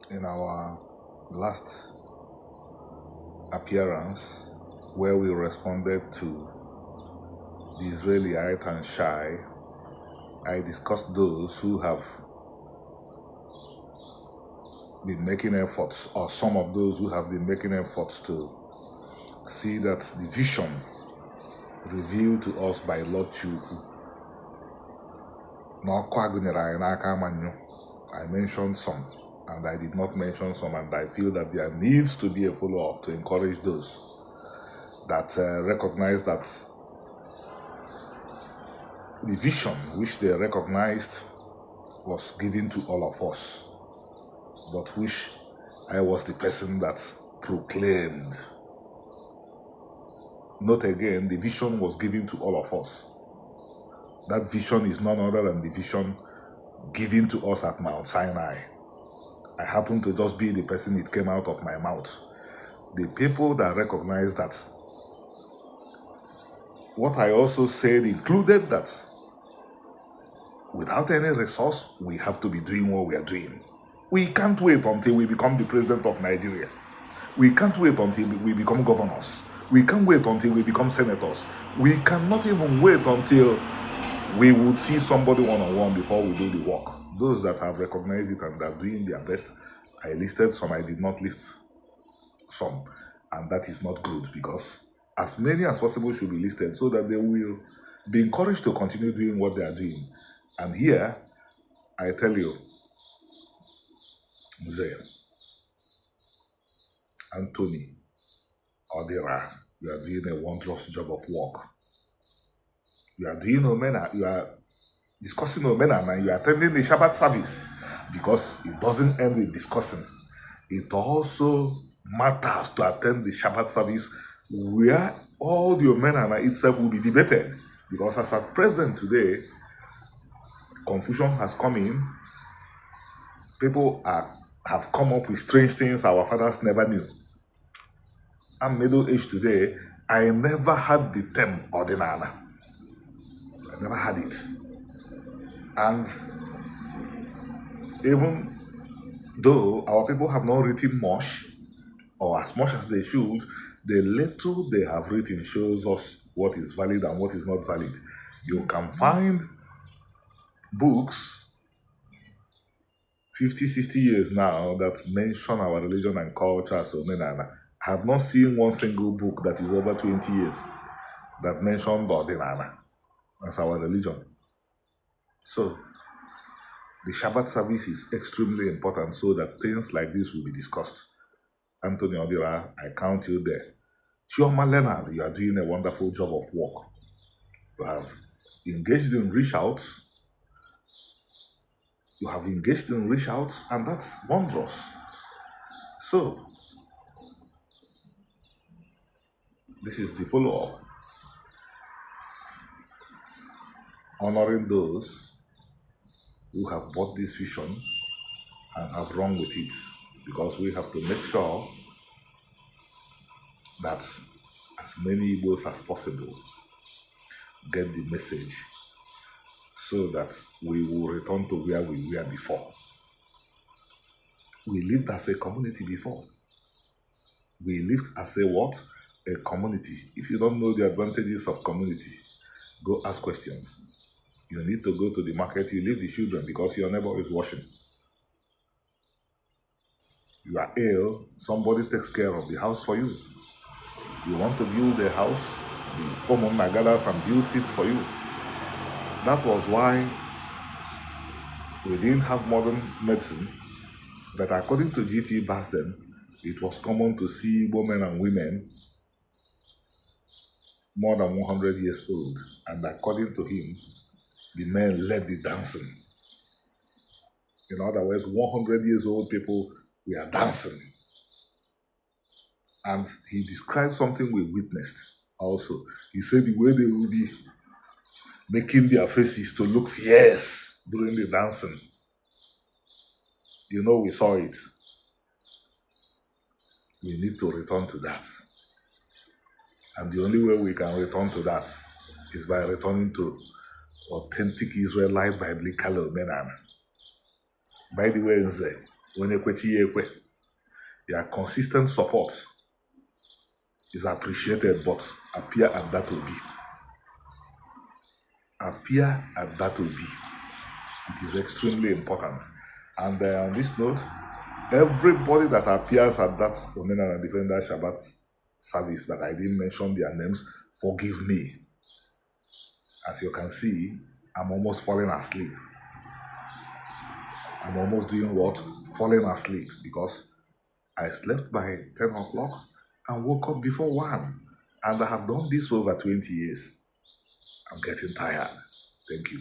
In our last appearance, where we responded to the Israelite and Shai, I discussed those who have been making efforts, or some of those who have been making efforts to see that the vision revealed to us by Lord Chukwu. I mentioned some, and I did not mention some, and I feel that there needs to be a follow-up to encourage those that recognize that the vision which they recognized was given to all of us, but which I was the person that proclaimed. Note again, the vision was given to all of us. That vision is none other than the vision given to us at Mount Sinai. I happen to just be the person it came out of my mouth. The people that recognize that, what I also said included that without any resource, we have to be doing what we are doing. We can't wait until we become the president of Nigeria. We can't wait until we become governors. We can't wait until we become senators. We cannot even wait until we would see somebody one-on-one before we do the work. Those that have recognized it and are doing their best, I listed some, I did not list some. And that is not good, because as many as possible should be listed so that they will be encouraged to continue doing what they are doing. And here, I tell you, Mzee, Anthony, Odira, you are doing a wondrous job of work. You are doing Omenana, you are discussing Omenana, and you are attending the Shabbat service, because it doesn't end with discussing. It also matters to attend the Shabbat service where all the Omenana itself will be debated. Because as at present today, confusion has come in. People have come up with strange things our fathers never knew. I'm middle-aged today. I never had the term Ordinana. I never had it. And even though our people have not written much, or as much as they should, the little they have written shows us what is valid and what is not valid. You can find books 50, 60 years now that mention our religion and culture as Omenana. I have not seen one single book that is over 20 years that mentioned Ordinana as our religion. So, the Shabbat service is extremely important so that things like this will be discussed. Anthony Odira, I count you there. Chioma Leonard, you are doing a wonderful job of work. You have engaged in reach outs. You have engaged in reach outs, and that's wondrous. So, this is the follow-up. Honoring those who have bought this vision and have run with it, because we have to make sure that as many Igbos as possible get the message, so that we will return to where we were before. We lived as a community before. We lived as a what? A community. If you don't know the advantages of community, go ask questions. You need to go to the market, you leave the children because your neighbor is washing. You are ill, somebody takes care of the house for you. You want to build a house, the Omenana gathers and builds it for you. That was why we didn't have modern medicine, but according to G.T. Basden, it was common to see women and women more than 100 years old, and according to him, the men led the dancing. In other words, 100 years old people were dancing. And he described something we witnessed also. He said the way they will be making their faces to look fierce during the dancing. You know, we saw it. We need to return to that. And the only way we can return to that is by returning to authentic Israelite biblical Omenana. By the way, Nze, Your consistent support is appreciated, but appear at that Obi. Appear at that Obi. It is extremely important. And on this note, everybody that appears at that Omenana Defenders Shabbat service that I didn't mention their names, forgive me. As you can see, I'm almost falling asleep. I'm almost doing what? Falling asleep, because I slept by 10 o'clock and woke up before 1. And I have done this for over 20 years. I'm getting tired. Thank you.